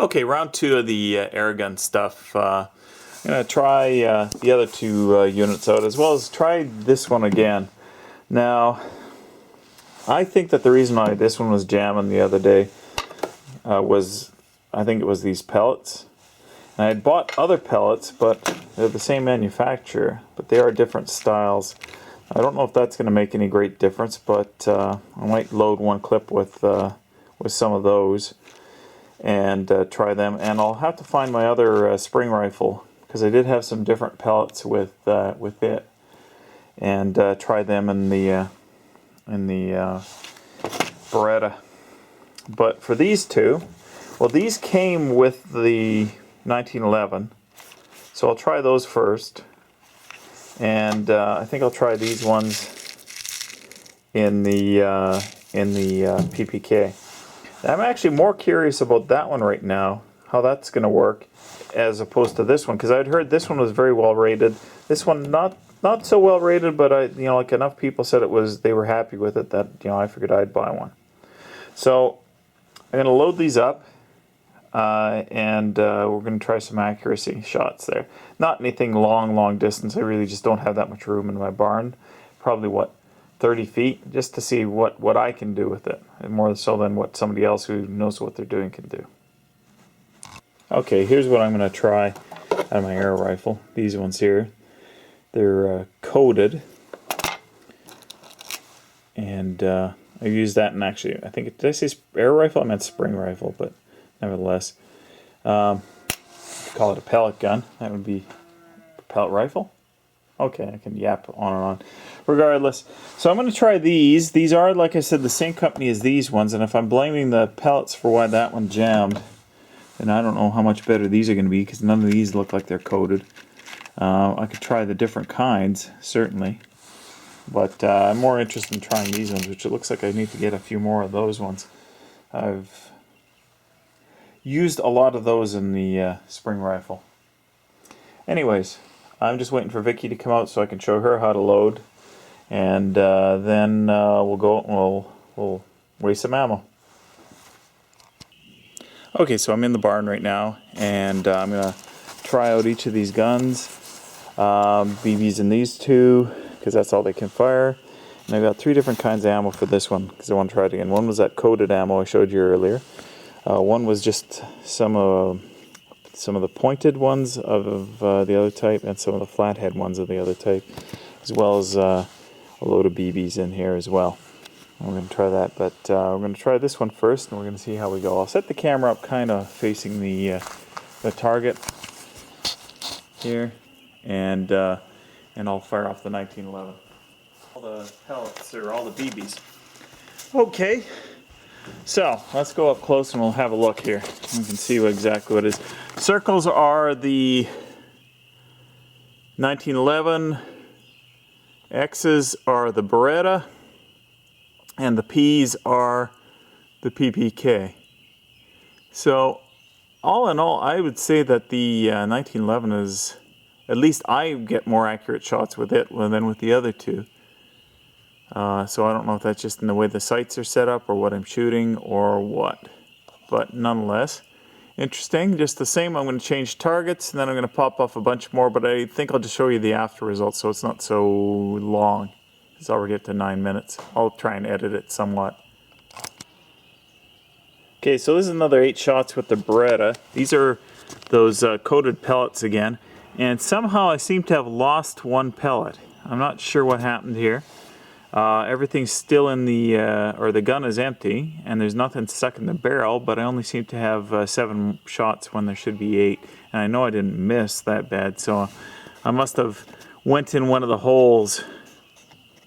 Okay, round 2 of the air gun stuff. I'm going to try the other 2 units out, as well as try this one again. Now, I think that the reason why this one was jamming the other day was, I think it was these pellets. And I had bought other pellets, but they're the same manufacturer, but they are different styles. I don't know if that's going to make any great difference, but I might load one clip with some of those and try them. And I'll have to find my other spring rifle, because I did have some different pellets with it, and try them in the Beretta. But for these 2, well, these came with the 1911, so I'll try those first. And I think I'll try these ones in the PPK. I'm actually more curious about that one right now, how that's going to work, as opposed to this one, because I'd heard this one was very well rated. This one not so well rated, but like enough people said they were happy with it that I figured I'd buy one. So I'm going to load these up, and we're going to try some accuracy shots there. Not anything long distance. I really just don't have that much room in my barn. Probably 30 feet, just to see what I can do with it, and more so than what somebody else who knows what they're doing can do. Okay, here's what I'm going to try out of my air rifle. These ones here, they're coated, and I used that in, actually, I think, did I say air rifle? I meant spring rifle, but nevertheless, call it a pellet gun. That would be a pellet rifle. Okay, I can yap on and on. Regardless, so I'm going to try these. These are, like I said, the same company as these ones, and if I'm blaming the pellets for why that one jammed, then I don't know how much better these are going to be, because none of these look like they're coated. I could try the different kinds, certainly, but I'm more interested in trying these ones, which it looks like I need to get a few more of those ones. I've used a lot of those in the spring rifle. Anyways, I'm just waiting for Vicky to come out so I can show her how to load, and then we'll go and we'll waste some ammo. Okay, so I'm in the barn right now, and I'm gonna try out each of these guns. BBs in these 2, because that's all they can fire. And I've got 3 different kinds of ammo for this one, because I want to try it again. One was that coated ammo I showed you earlier. One was just some of the pointed ones of the other type, and some of the flathead ones of the other type, as well as a load of BBs in here as well. We're going to try that, but we're going to try this one first, and we're going to see how we go. I'll set the camera up kind of facing the target here, and I'll fire off the 1911. All the pellets, or all the BBs. Okay. So, let's go up close and we'll have a look here. You can see exactly what it is. Circles are the 1911, X's are the Beretta, and the P's are the PPK. So, all in all, I would say that the 1911 is, at least I get more accurate shots with it than with the other 2. So I don't know if that's just in the way the sights are set up, or what I'm shooting, or what. But nonetheless, interesting. Just the same, I'm going to change targets, and then I'm going to pop off a bunch more, but I think I'll just show you the after results so it's not so long. It's already up to 9 minutes. I'll try and edit it somewhat. Okay, so this is another 8 shots with the Beretta. These are those coated pellets again, and somehow I seem to have lost one pellet. I'm not sure what happened here. Everything's still in the, or the gun is empty, and there's nothing stuck in the barrel, but I only seem to have 7 shots when there should be 8. And I know I didn't miss that bad, so I must have went in one of the holes.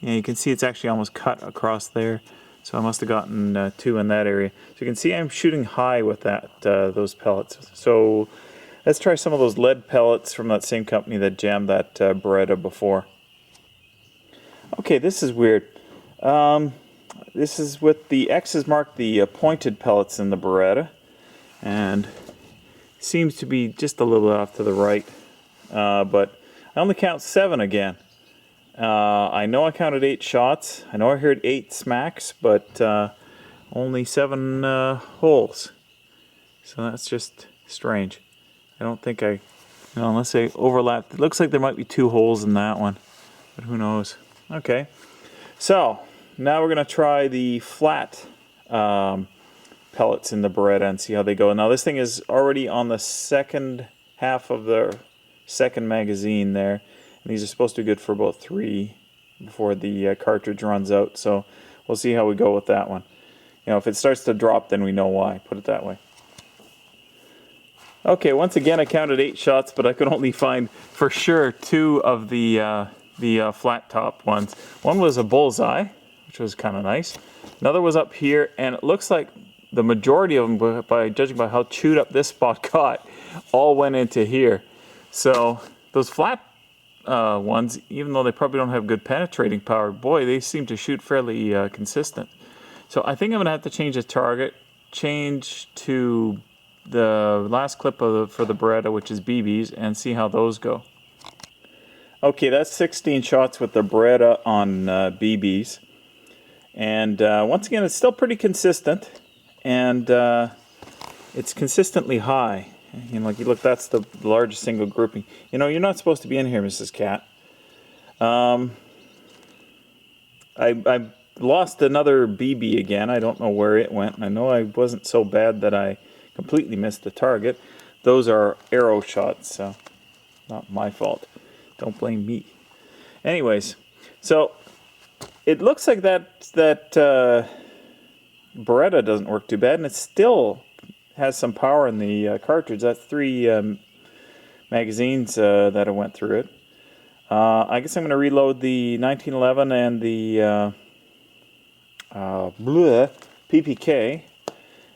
And you can see it's actually almost cut across there, so I must have gotten 2 in that area. So you can see I'm shooting high with that those pellets. So let's try some of those lead pellets from that same company that jammed that Beretta before. Okay, this is weird. This is with the X's marked the pointed pellets in the Beretta, and seems to be just a little bit off to the right, but I only count 7 again. I know I counted 8 shots. I know I heard 8 smacks, but only 7 holes. So that's just strange. I don't think unless they overlap. It looks like there might be 2 holes in that one, but who knows. Okay, so now we're going to try the flat pellets in the Beretta and see how they go. Now this thing is already on the second half of the second magazine there, and these are supposed to be good for about 3 before the cartridge runs out, so we'll see how we go with that one. If it starts to drop, then we know why, put it that way. Okay, once again I counted 8 shots, but I could only find for sure 2 of the flat top ones. One was a bullseye, which was kind of nice. Another was up here, and it looks like the majority of them, by judging by how chewed up this spot got, all went into here. So those flat ones, even though they probably don't have good penetrating power, boy, they seem to shoot fairly consistent. So I think I'm going to have to change the target, change to the last clip for the Beretta, which is BBs, and see how those go. Okay, that's 16 shots with the Beretta on BBs. And once again, it's still pretty consistent, and it's consistently high. Like you look, that's the largest single grouping. You're not supposed to be in here, Mrs. Cat. I lost another BB again. I don't know where it went. I know I wasn't so bad that I completely missed the target. Those are arrow shots, so not my fault. Don't blame me. Anyways, so it looks like that Beretta doesn't work too bad, and it still has some power in the cartridge. That's 3 magazines that I went through it. I guess I'm going to reload the 1911 and the PPK,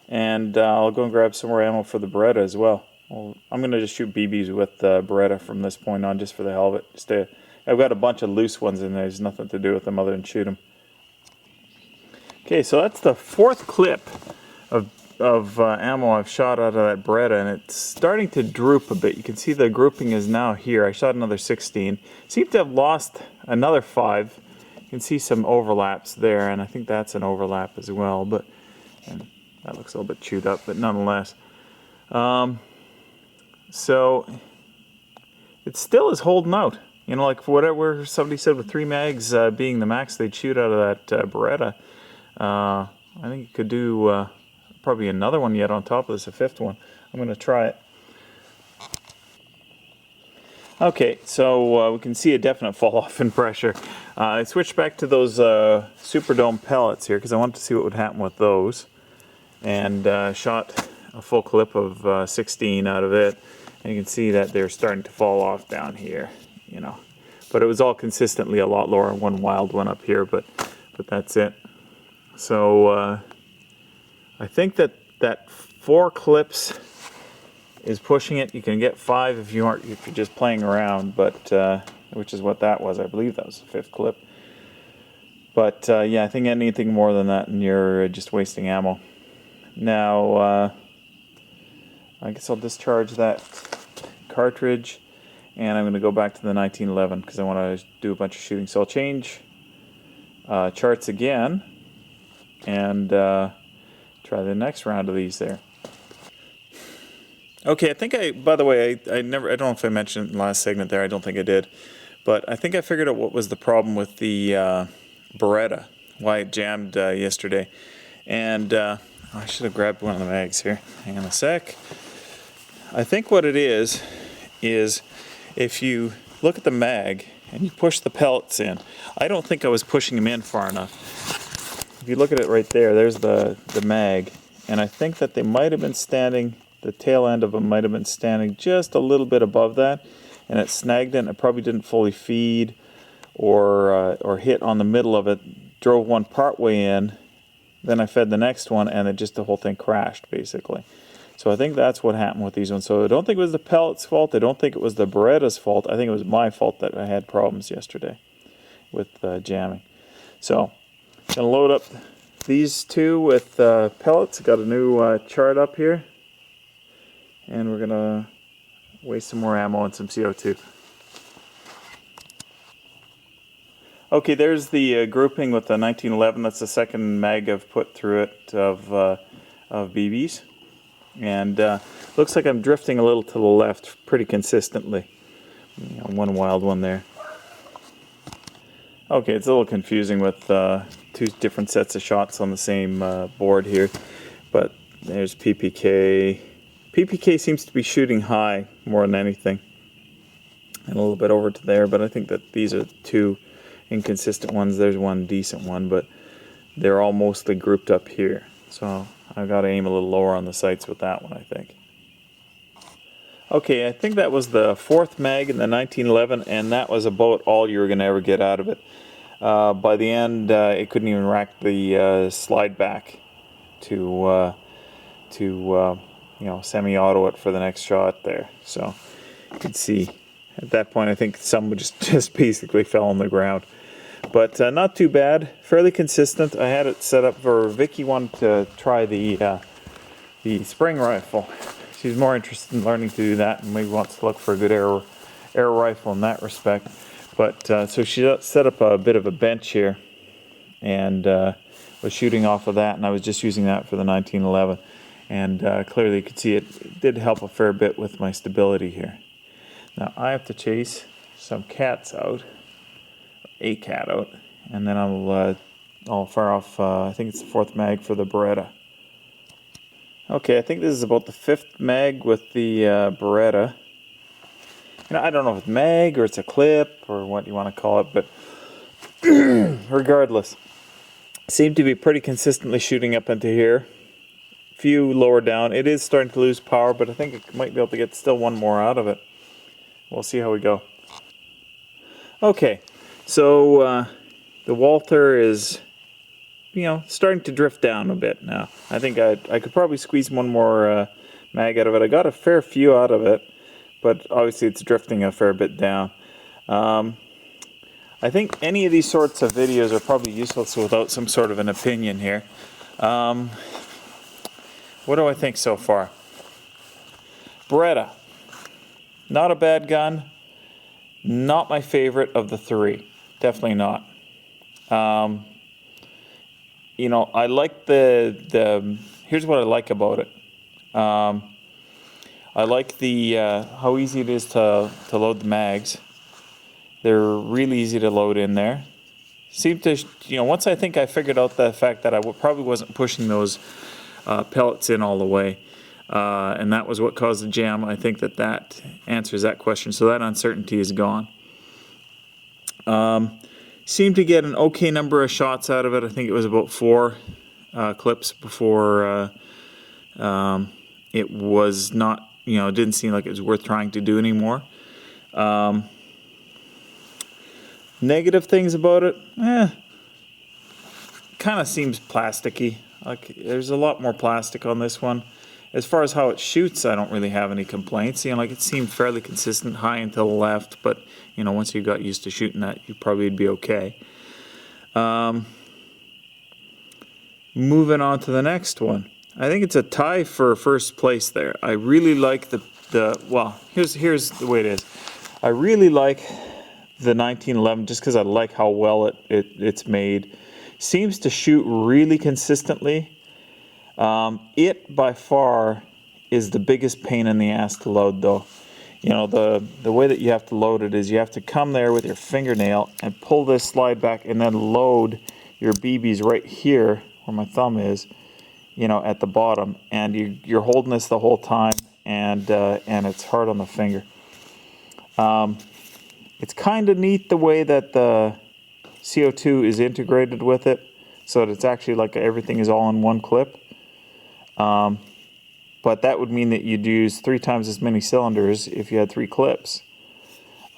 and I'll go and grab some more ammo for the Beretta as well. I'm going to just shoot BBs with Beretta from this point on, just for the hell of it. I've got a bunch of loose ones in there. There's nothing to do with them other than shoot them. Okay, so that's the 4th clip of ammo I've shot out of that Beretta, and it's starting to droop a bit. You can see the grouping is now here. I shot another 16. Seem to have lost another 5. You can see some overlaps there, and I think that's an overlap as well, and that looks a little bit chewed up, but nonetheless. So it still is holding out. Like for whatever somebody said with 3 mags being the max they'd shoot out of that Beretta, I think you could do probably another one yet on top of this, a 5th one. I'm going to try it. Okay, so we can see a definite fall off in pressure. I switched back to those Superdome pellets here because I wanted to see what would happen with those, and shot a full clip of 16 out of it, and you can see that they're starting to fall off down here, but it was all consistently a lot lower. One wild one up here, but that's it. So I think that 4 clips is pushing it. You can get 5 if you're just playing around, but which is what that was. I believe that was the 5th clip. But yeah, I think anything more than that, and you're just wasting ammo. Now, I guess I'll discharge that cartridge, and I'm going to go back to the 1911 because I want to do a bunch of shooting. So I'll change charts again, and try the next round of these there. Okay, I think by the way, I don't know if I mentioned it in the last segment there, I don't think I did, but I think I figured out what was the problem with the Beretta, why it jammed yesterday. And I should have grabbed one of the mags here. Hang on a sec. I think what it is if you look at the mag and you push the pellets in, I don't think I was pushing them in far enough. If you look at it right there, there's the mag, and I think that they might have been standing, the tail end of them might have been standing just a little bit above that, and it snagged it, and it probably didn't fully feed or hit on the middle of it. Drove one part way in, then I fed the next one, and the whole thing crashed basically. So I think that's what happened with these ones. So I don't think it was the pellet's fault. I don't think it was the Beretta's fault. I think it was my fault that I had problems yesterday with jamming. So I'm going to load up these two with pellets. Got a new chart up here. And we're going to waste some more ammo and some CO2. Okay, there's the grouping with the 1911. That's the second mag I've put through it of BBs. And looks like I'm drifting a little to the left pretty consistently. You know, one wild one there. Okay, it's a little confusing with two different sets of shots on the same board here, but there's PPK. PPK seems to be shooting high more than anything, and a little bit over to there, but I think that these are two inconsistent ones. There's one decent one, but they're all mostly grouped up here. So I've got to aim a little lower on the sights with that one, I think. Okay, I think that was the 4th mag in the 1911, and that was about all you were going to ever get out of it. By the end, it couldn't even rack the slide back to you know, semi-auto it for the next shot there. So you can see at that point, I think some just basically fell on the ground. But not too bad, fairly consistent. I had it set up for Vicky wanted to try the spring rifle. She's more interested in learning to do that, and maybe wants to look for a good air rifle in that respect. But so she set up a bit of a bench here, and was shooting off of that, and I was just using that for the 1911. And clearly you could see it did help a fair bit with my stability here. Now I have to chase some cats out, a cat out, and then I'll fire off, I think it's the 4th mag for the Beretta. Okay, I think this is about the 5th mag with the Beretta. You know, I don't know if it's mag or it's a clip or what you want to call it, but regardless, seemed to be pretty consistently shooting up into here. Few lower down. It is starting to lose power, but I think it might be able to get still one more out of it. We'll see how we go. Okay, so the Walther is, you know, starting to drift down a bit now. I think I could probably squeeze one more mag out of it. I got a fair few out of it, but obviously it's drifting a fair bit down. I think any of these sorts of videos are probably useless without some sort of an opinion here. What do I think so far? Beretta, not a bad gun. Not my favorite of the 3. Definitely not. You know, I like here's what I like about it. I like the how easy it is to load the mags. They're really easy to load in there. Seem to, you know, once I think I figured out the fact that I probably wasn't pushing those pellets in all the way, and that was what caused the jam. I think that answers that question, so that uncertainty is gone. Seemed to get an okay number of shots out of it. I think it was about 4 clips before it was not, you know, it didn't seem like it was worth trying to do anymore. Negative things about it, kind of seems plasticky. Like there's a lot more plastic on this one. As far as how it shoots, I don't really have any complaints. You know, like it seemed fairly consistent, high and to the left, but you know, once you got used to shooting that, you probably would be okay. Moving on to the next one. I think it's a tie for first place there. I really like well, here's the way it is. I really like the 1911 just because I like how well it's made. Seems to shoot really consistently. It by far is the biggest pain in the ass to load though. You know, the way that you have to load it is you have to come there with your fingernail and pull this slide back and then load your BBs right here where my thumb is, you know, at the bottom, and you're holding this the whole time, and it's hard on the finger. It's kind of neat the way that the CO2 is integrated with it, so that it's actually like everything is all in one clip. But that would mean that you'd use 3 times as many cylinders if you had 3 clips.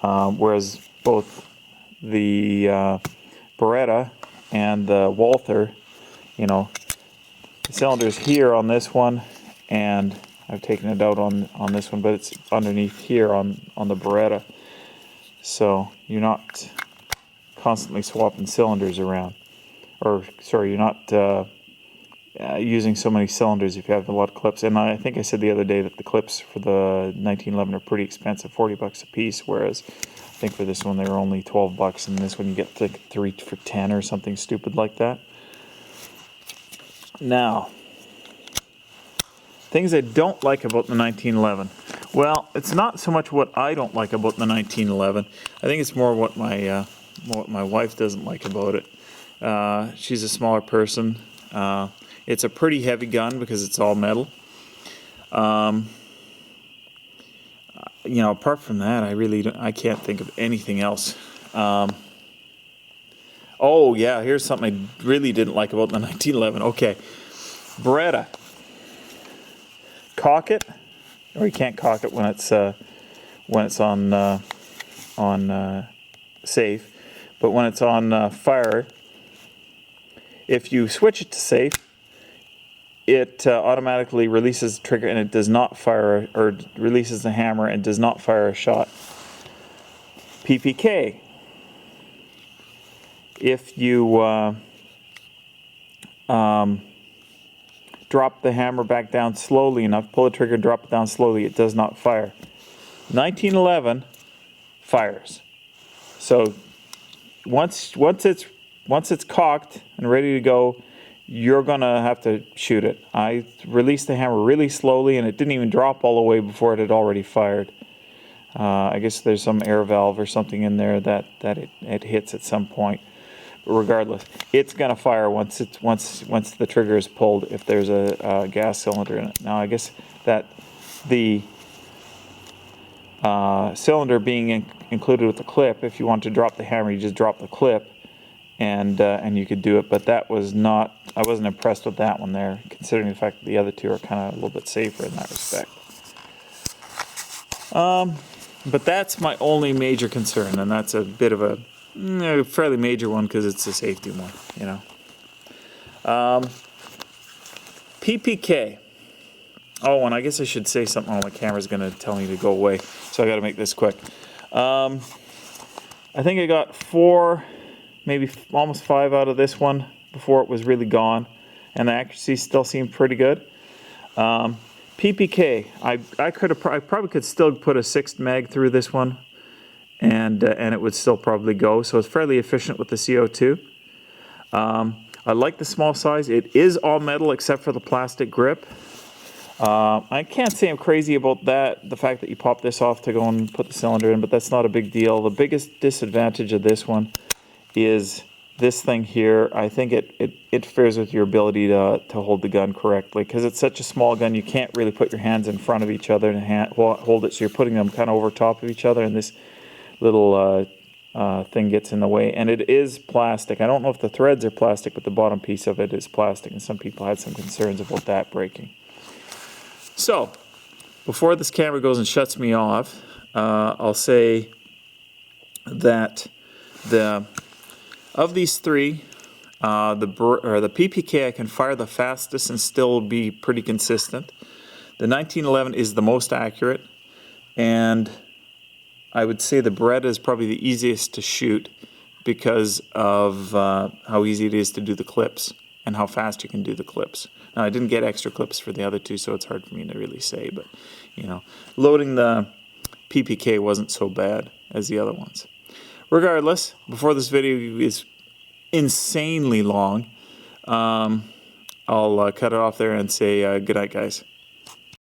Whereas both the Beretta and the Walther, you know, the cylinder's here on this one, and I've taken it out on this one, but it's underneath here on the Beretta. So you're not constantly swapping cylinders around. Or, sorry, you're not using so many cylinders if you have a lot of clips. And I think I said the other day that the clips for the 1911 are pretty expensive, $40 a piece, whereas I think for this one they were only $12, and this one you get like 3 for 10 or something stupid like that. Now, Things I don't like about the 1911. Well, it's not so much what I don't like about the 1911. I think it's more what my wife doesn't like about it. She's a smaller person. It's a pretty heavy gun because it's all metal. You know, apart from that, I can't think of anything else. Oh yeah, here's something I really didn't like about the 1911. Okay, Beretta. Cock it, or you can't cock it when it's on safe, but when it's on fire, if you switch it to safe, it automatically releases the trigger and it does not fire, or releases the hammer and does not fire a shot. PPK. If you drop the hammer back down slowly enough, pull the trigger, drop it down slowly, it does not fire. 1911 fires. So once it's cocked and ready to go, you're gonna have to shoot it. I released the hammer really slowly and it didn't even drop all the way before it had already fired. I guess there's some air valve or something in there that it hits at some point. But regardless, it's gonna fire once the trigger is pulled if there's a gas cylinder in it. Now I guess that the cylinder being included with the clip, if you want to drop the hammer, you just drop the clip, and you could do it. But that was not. I wasn't impressed with that one there, considering the fact that the other two are kind of a little bit safer in that respect. But that's my only major concern, and that's a bit of a fairly major one because it's a safety one, you know. PPK. Oh, and I guess I should say something. Oh, my camera's going to tell me to go away, so I got to make this quick. I think I got 4, maybe almost 5 out of this one before it was really gone, and the accuracy still seemed pretty good. PPK. I probably could still put a 6th mag through this one, and it would still probably go. So it's fairly efficient with the CO2. I like the small size. It is all metal except for the plastic grip. I can't say I'm crazy about that, the fact that you pop this off to go and put the cylinder in, but that's not a big deal. The biggest disadvantage of this one is this thing here. I think it interferes with your ability to hold the gun correctly, because it's such a small gun, you can't really put your hands in front of each other and hold it, so you're putting them kind of over top of each other, and this little thing gets in the way. And it is plastic. I don't know if the threads are plastic, but the bottom piece of it is plastic, and some people had some concerns about that breaking. So, before this camera goes and shuts me off, I'll say that of these three, the PPK I can fire the fastest and still be pretty consistent. The 1911 is the most accurate, and I would say the Beretta is probably the easiest to shoot because of how easy it is to do the clips and how fast you can do the clips. Now, I didn't get extra clips for the other two, so it's hard for me to really say, but, you know, loading the PPK wasn't so bad as the other ones. Regardless, before this video is insanely long, I'll cut it off there and say good night, guys.